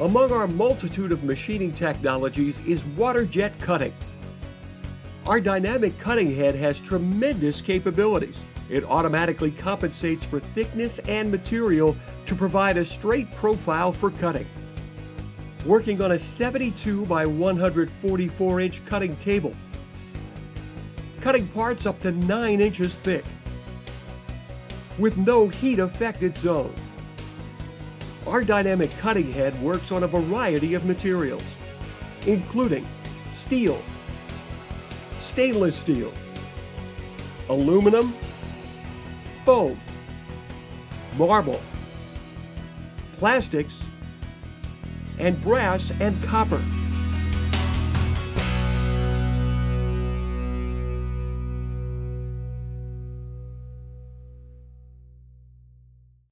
Among our multitude of machining technologies is Waterjet cutting. Our dynamic cutting head has tremendous capabilities. It automatically compensates for thickness and material to provide a straight profile for cutting. Working on a 72 by 144 inch cutting table. Cutting parts up to 9 inches thick. With no heat affected zone. Our dynamic cutting head works on a variety of materials, including steel, stainless steel, aluminum, foam, marble, plastics, and brass and copper.